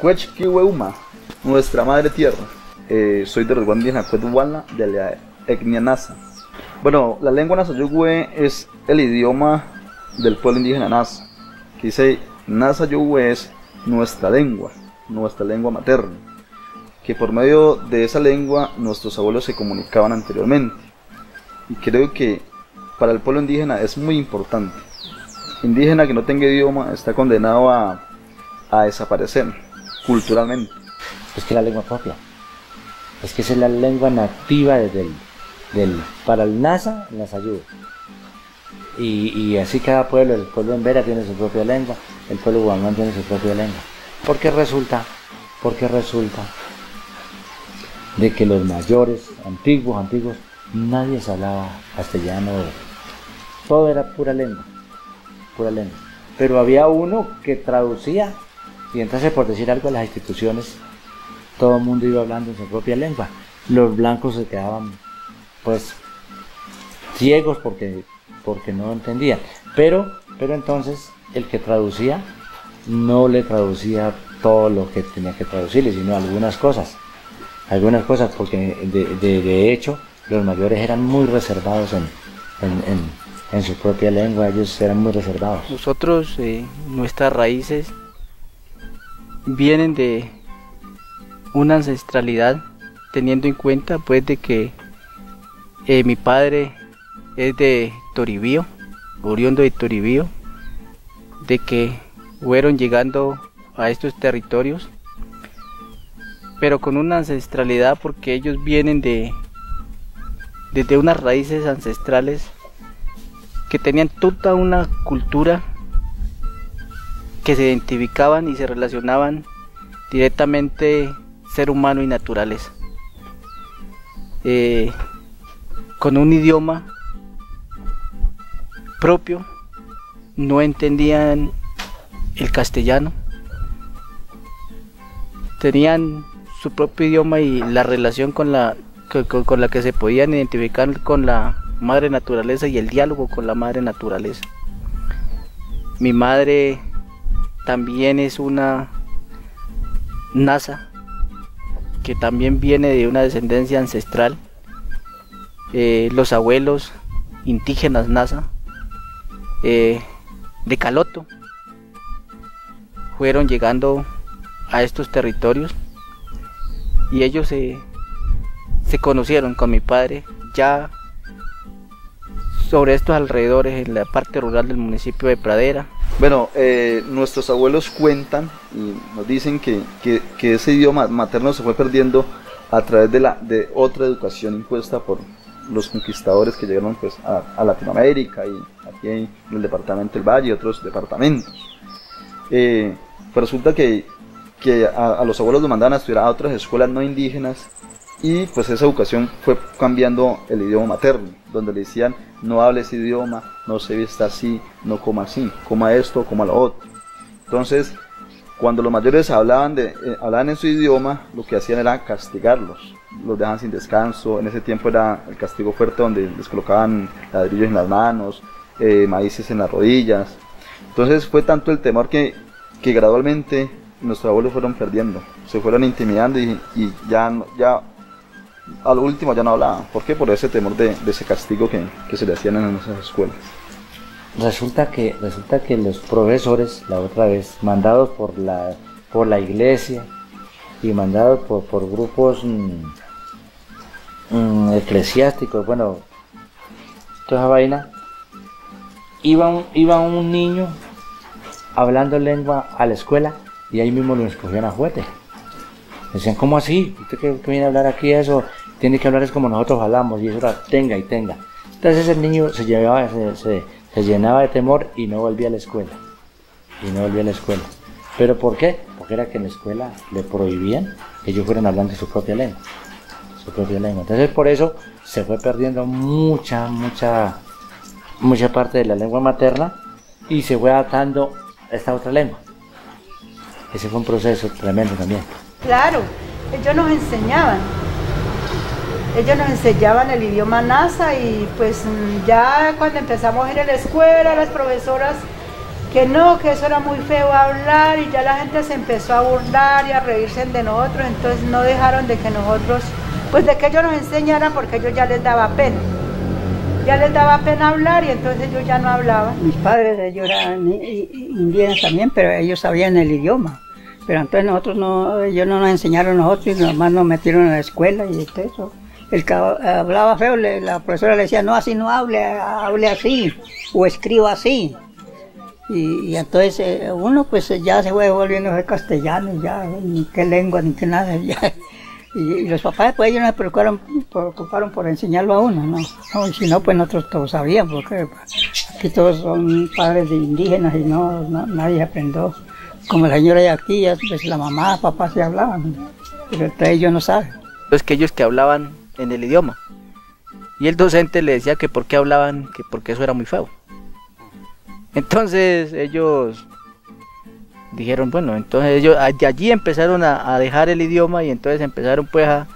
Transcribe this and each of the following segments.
Cuechquihueuma, nuestra madre tierra. Soy de los Guandígenas Cuetuhuala, de la etnia Nasa. Bueno, la lengua Nasa-Yogüe es el idioma del pueblo indígena Nasa, que dice Nasa-Yogüe es nuestra lengua materna, que por medio de esa lengua nuestros abuelos se comunicaban anteriormente. Y creo que para el pueblo indígena es muy importante. Indígena que no tenga idioma está condenado a desaparecer culturalmente. Es que la lengua propia, es que esa es la lengua nativa para el Nasa, el Nasa-Yogüe. Y así cada pueblo, el pueblo Embera tiene su propia lengua, el pueblo Guamán tiene su propia lengua. Porque resulta de que los mayores, antiguos, nadie se hablaba castellano, todo era pura lengua. Pero había uno que traducía, y entonces, por decir algo, las instituciones, todo el mundo iba hablando en su propia lengua. Los blancos se quedaban, pues, ciegos porque no entendían. Pero entonces, el que traducía, no le traducía todo lo que tenía que traducirle, sino algunas cosas, porque de hecho, los mayores eran muy reservados en su propia lengua, ellos eran muy reservados. Nosotros, nuestras raíces vienen de una ancestralidad, teniendo en cuenta pues de que mi padre es de Toribío, oriundo de Toribío, de que fueron llegando a estos territorios, pero con una ancestralidad porque ellos vienen desde unas raíces ancestrales que tenían toda una cultura que se identificaban y se relacionaban directamente ser humano y naturaleza, con un idioma propio, no entendían el castellano, tenían su propio idioma y la relación con la que se podían identificar con la madre naturaleza y el diálogo con la madre naturaleza. Mi madre también es una Nasa, que también viene de una descendencia ancestral. Los abuelos indígenas Nasa de Caloto fueron llegando a estos territorios y ellos se conocieron con mi padre ya sobre estos alrededores en la parte rural del municipio de Pradera. Bueno, nuestros abuelos cuentan y nos dicen que ese idioma materno se fue perdiendo a través de otra educación impuesta por los conquistadores que llegaron pues a Latinoamérica y aquí en el departamento del Valle y otros departamentos. Pues resulta que a los abuelos los mandaban a estudiar a otras escuelas no indígenas y pues esa educación fue cambiando el idioma materno, donde le decían no hable ese idioma, no se vista así, no coma así, coma esto, coma lo otro. Entonces, cuando los mayores hablaban en su idioma, lo que hacían era castigarlos, los dejaban sin descanso. En ese tiempo era el castigo fuerte, donde les colocaban ladrillos en las manos, maíces en las rodillas. Entonces fue tanto el temor que gradualmente nuestros abuelos fueron perdiendo, se fueron intimidando y ya al último ya no hablaban. ¿Por qué? Por ese temor de ese castigo que se le hacían en esas escuelas. Resulta que los profesores, la otra vez, mandados por la iglesia y mandados por grupos eclesiásticos, bueno, toda esa vaina, iba un niño hablando lengua a la escuela y ahí mismo lo escogían a juguete. Decían, ¿cómo así? ¿Usted que viene a hablar aquí eso? Tiene que hablar es como nosotros hablamos, y eso era tenga y tenga. Entonces el niño se llenaba de temor y no volvía a la escuela. ¿Pero por qué? Porque era que en la escuela le prohibían que ellos fueran hablando su propia lengua. Entonces por eso se fue perdiendo mucha parte de la lengua materna y se fue adaptando a esta otra lengua. Ese fue un proceso tremendo también. Claro, ellos nos enseñaban el idioma Nasa y pues ya cuando empezamos a ir a la escuela, las profesoras que no, que eso era muy feo hablar y ya la gente se empezó a burlar y a reírse de nosotros, entonces no dejaron de que nosotros, pues de que ellos nos enseñaran porque a ellos ya les daba pena. Ya les daba pena hablar y entonces ellos ya no hablaban. Mis padres, ellos eran indígenas también, pero ellos sabían el idioma. Pero entonces nosotros no, ellos no nos enseñaron a nosotros y nomás nos metieron a la escuela y todo eso. El que hablaba feo, la profesora le decía, no, así no hable, hable así, o escriba así. Y entonces uno pues ya se fue volviendo castellano, ya ni qué lengua, ni qué nada. Ya. Y los papás pues ellos no se preocuparon por enseñarlo a uno, ¿no? No, y si no, pues nosotros todos sabíamos, porque aquí todos son padres de indígenas y nadie aprendió. Como la señora de aquí, pues la mamá, papá se hablaban, pero entonces ellos no saben. Es que ellos que hablaban en el idioma. Y el docente le decía que por qué hablaban, que porque eso era muy feo. Entonces ellos dijeron, bueno, entonces ellos de allí empezaron a dejar el idioma y entonces empezaron pues a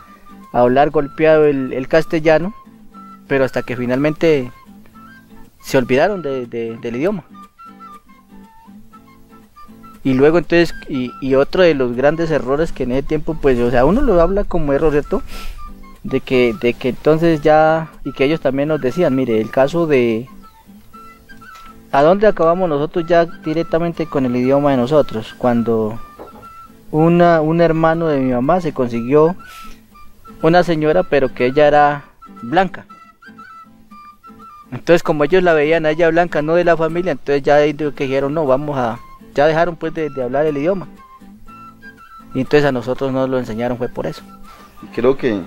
hablar golpeado el castellano, pero hasta que finalmente se olvidaron del idioma. Y luego entonces, y otro de los grandes errores que en ese tiempo, pues, o sea, uno lo habla como error, ¿cierto? De que entonces ya, y que ellos también nos decían, mire, el caso de ¿a dónde acabamos nosotros ya directamente con el idioma de nosotros? Cuando un hermano de mi mamá se consiguió una señora, pero que ella era blanca. Entonces, como ellos la veían a ella blanca, no de la familia, entonces ya ellos que dijeron, no, ya dejaron pues de hablar el idioma. Y entonces a nosotros nos lo enseñaron, fue por eso. Creo que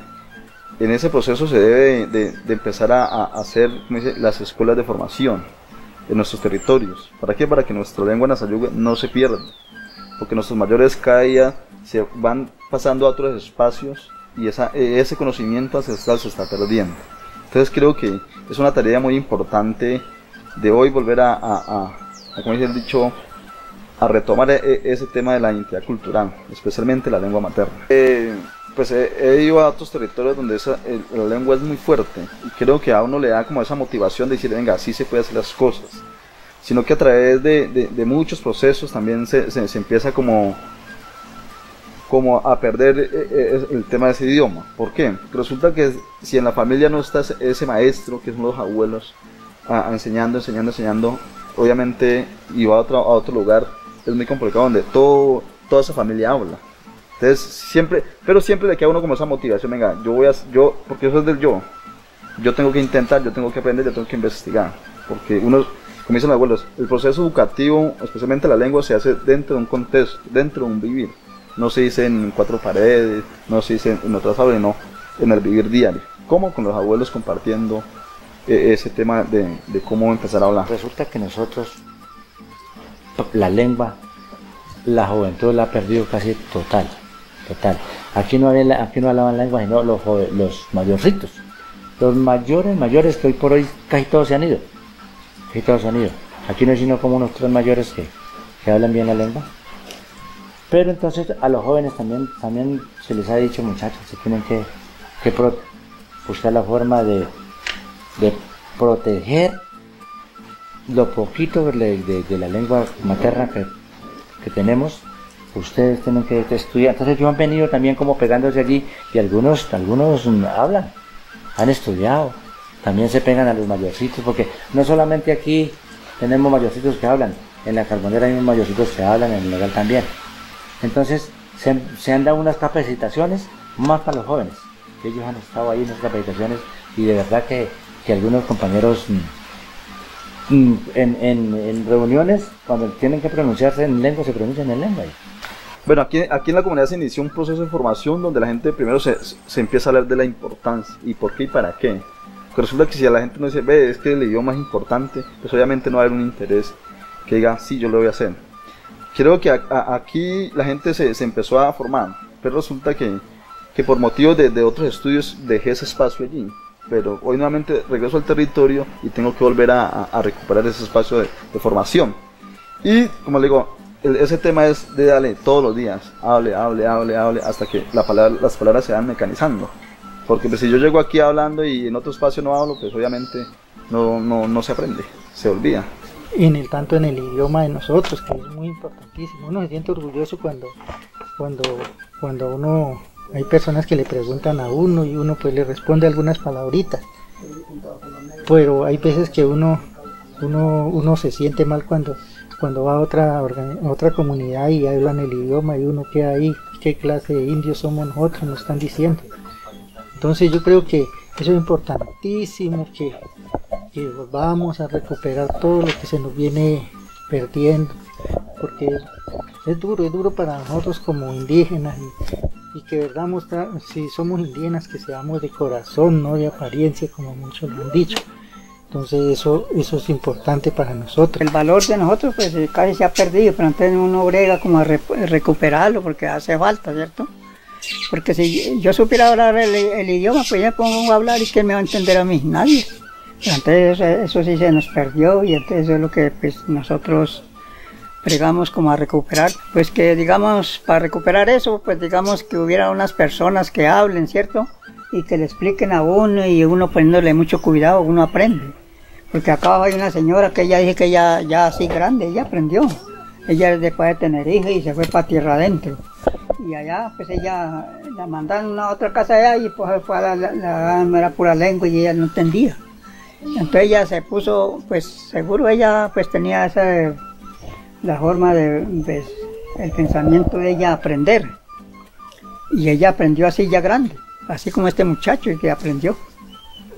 en ese proceso se debe de empezar a hacer, como dice, las escuelas de formación en nuestros territorios. ¿Para qué? Para que nuestra lengua nasayugue no se pierda, porque nuestros mayores cada día se van pasando a otros espacios y ese conocimiento ancestral se está perdiendo. Entonces creo que es una tarea muy importante de hoy volver como dice el dicho, a retomar ese tema de la identidad cultural, especialmente la lengua materna. Pues he ido a otros territorios donde la lengua es muy fuerte y creo que a uno le da como esa motivación de decir, venga, así se puede hacer las cosas, sino que a través de muchos procesos también se empieza como a perder el tema de ese idioma. ¿Por qué? Porque resulta que si en la familia no está ese maestro, que son los abuelos, enseñando, obviamente, y va a otro lugar, es muy complicado donde toda esa familia habla. Entonces siempre le queda a uno como esa motivación, venga, porque eso es del yo tengo que intentar, yo tengo que aprender, yo tengo que investigar, porque uno, como dicen los abuelos, el proceso educativo, especialmente la lengua, se hace dentro de un contexto, dentro de un vivir, no se dice en cuatro paredes, no se dice en otras aulas, no, en el vivir diario, como con los abuelos compartiendo ese tema de cómo empezar a hablar. Resulta que nosotros, la lengua, la juventud la ha perdido casi total. Aquí no hablaban lengua, sino los mayorcitos. Los mayores que hoy por hoy casi todos se han ido. Aquí no hay sino como unos 3 mayores que hablan bien la lengua. Pero entonces a los jóvenes también se les ha dicho, muchachos, se tienen que buscar la forma de proteger lo poquito de la lengua materna que tenemos. Ustedes tienen que estudiar. Entonces ellos han venido también como pegándose allí y algunos hablan, han estudiado, también se pegan a los mayorcitos, porque no solamente aquí tenemos mayorcitos que hablan, en la Carbonera hay unos mayorcitos que hablan, en el Nogal también. Entonces se han dado unas capacitaciones más para los jóvenes, que ellos han estado ahí en esas capacitaciones y de verdad que algunos compañeros en reuniones, cuando tienen que pronunciarse en lengua, se pronuncian en lengua. Bueno, aquí en la comunidad se inició un proceso de formación donde la gente primero se empieza a hablar de la importancia y por qué y para qué. Porque resulta que si a la gente no dice, es que el idioma es importante, pues obviamente no va a haber un interés que diga, sí, yo lo voy a hacer. Creo que aquí la gente se empezó a formar, pero resulta que por motivos de otros estudios dejé ese espacio allí. Pero hoy nuevamente regreso al territorio y tengo que volver a recuperar ese espacio de formación. Y como le digo, ese tema es de darle todos los días, hable, hasta que las palabras se van mecanizando. Porque pues, si yo llego aquí hablando y en otro espacio no hablo, pues obviamente no se aprende, se olvida. tanto en el idioma de nosotros, que es muy importantísimo. Uno se siente orgulloso cuando uno, hay personas que le preguntan a uno y uno pues le responde algunas palabritas, pero hay veces que uno se siente mal cuando va a otra comunidad y hablan el idioma y uno queda ahí, qué clase de indios somos nosotros, nos están diciendo. Entonces yo creo que eso es importantísimo, que volvamos a recuperar todo lo que se nos viene perdiendo, porque es duro para nosotros como indígenas y que verdad mostrar, si somos indígenas, que seamos de corazón, no de apariencia, como muchos lo han dicho. Entonces eso es importante para nosotros. El valor de nosotros pues casi se ha perdido, pero entonces uno brega como a recuperarlo porque hace falta, ¿cierto? Porque si yo supiera hablar el idioma, pues ya pongo a hablar y ¿quién me va a entender a mí? Nadie. Pero entonces eso sí se nos perdió y entonces eso es lo que pues nosotros bregamos como a recuperar. Pues que digamos, para recuperar eso, pues digamos que hubiera unas personas que hablen, ¿cierto? Y que le expliquen a uno y uno poniéndole mucho cuidado, uno aprende. Porque acá hay una señora que ella dice que ya así grande, ella aprendió. Ella es después de Tenerife y se fue para tierra adentro. Y allá pues ella la mandaron a otra casa allá y pues fue a era pura lengua y ella no entendía. Entonces ella se puso, pues seguro ella pues tenía la forma de el pensamiento de ella aprender. Y ella aprendió así ya grande, así como este muchacho que aprendió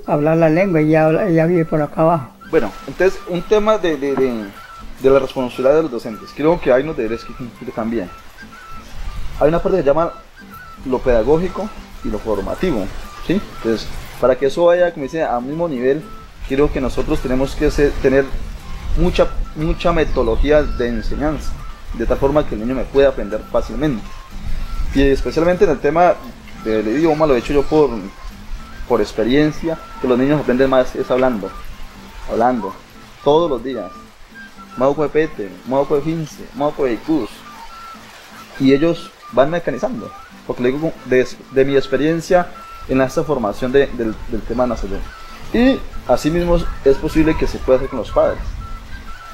a hablar la lengua y ella vive por acá abajo. Bueno, entonces un tema de la responsabilidad de los docentes. Creo que hay unos deberes que cumplir también. Hay una parte que se llama lo pedagógico y lo formativo, ¿sí? Entonces, para que eso vaya, como dice, a un mismo nivel, creo que nosotros tenemos que tener mucha metodología de enseñanza, de tal forma que el niño me pueda aprender fácilmente. Y especialmente en el tema del idioma, lo he hecho yo por experiencia, que los niños aprenden más es hablando, todos los días. Mauco de Pete, Mauco de Fince, Mauco de Icus. Y ellos van mecanizando, porque le digo de mi experiencia en esta formación del tema nacional. Y asimismo es posible que se pueda hacer con los padres,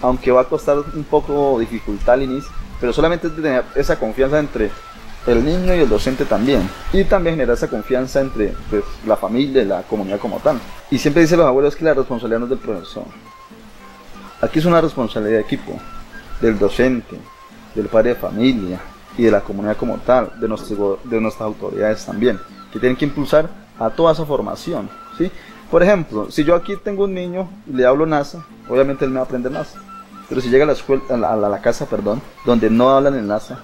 aunque va a costar un poco dificultad al inicio, pero solamente es de tener esa confianza entre el niño y el docente también, y también generar esa confianza entre pues, la familia y la comunidad como tal. Y siempre dicen los abuelos que la responsabilidad no es del profesor. Aquí es una responsabilidad de equipo, del docente, del padre de familia y de la comunidad como tal, de nuestras autoridades también, que tienen que impulsar a toda esa formación, ¿sí? Por ejemplo, si yo aquí tengo un niño y le hablo NASA, obviamente él me va a aprender NASA, pero si llega a la escuela, a la casa, donde no hablan en NASA,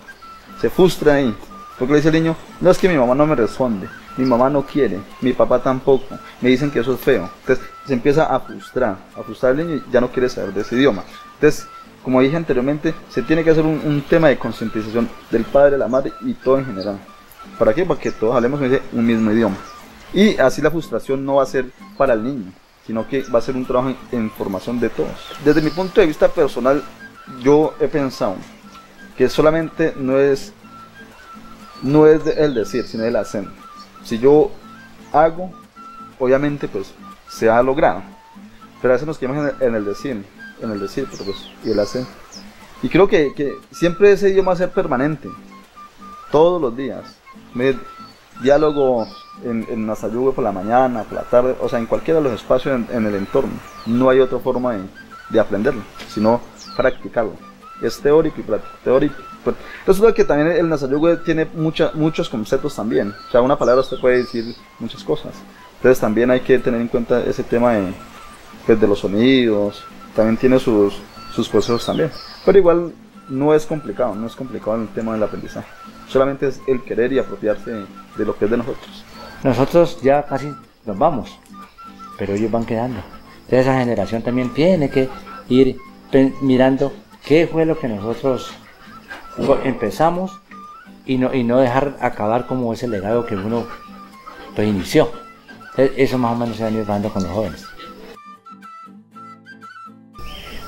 se frustra ahí, porque le dice el niño, no, es que mi mamá no me responde, mi mamá no quiere, mi papá tampoco, me dicen que eso es feo. Entonces se empieza a frustrar el niño y ya no quiere saber de ese idioma. Entonces, como dije anteriormente, se tiene que hacer un tema de concientización del padre, la madre y todo en general. ¿Para qué? Para que todos hablemos un mismo idioma. Y así la frustración no va a ser para el niño, sino que va a ser un trabajo en formación de todos. Desde mi punto de vista personal, yo he pensado que solamente no es el decir, sino el hacer. Si yo hago, obviamente pues se ha logrado, pero a veces nos quedamos en el decir, pero pues, y el hacer. Y creo que siempre ese idioma va a ser permanente, todos los días. Diálogo en Nazayugue por la mañana, por la tarde, o sea, en cualquiera de los espacios en el entorno. No hay otra forma de aprenderlo, sino practicarlo. Es teórico y práctico, teórico. Resulta que también el Nazayugue tiene muchos conceptos también. O sea, una palabra usted puede decir muchas cosas. Entonces también hay que tener en cuenta ese tema de los sonidos. También tiene sus procesos también. Pero igual no es complicado el tema del aprendizaje. Solamente es el querer y apropiarse de lo que es de nosotros. Nosotros ya casi nos vamos, pero ellos van quedando. Entonces esa generación también tiene que ir mirando qué fue lo que nosotros empezamos y no dejar acabar como ese legado que uno pues inició. Entonces, eso más o menos se va a ir dando con los jóvenes.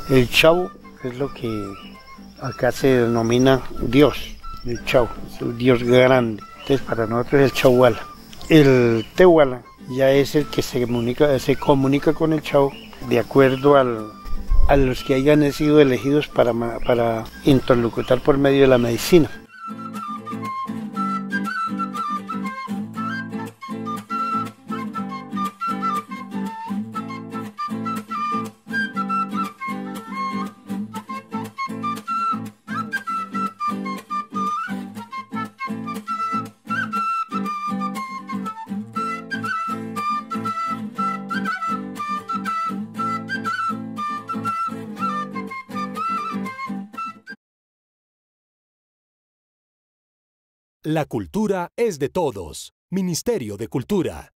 El chau es lo que acá se denomina Dios. El chau es el Dios grande. Entonces para nosotros es el chauala. El tehuala ya es el que se comunica con el chau de acuerdo al a los que hayan sido elegidos para interlocutar por medio de la medicina. La cultura es de todos. Ministerio de Cultura.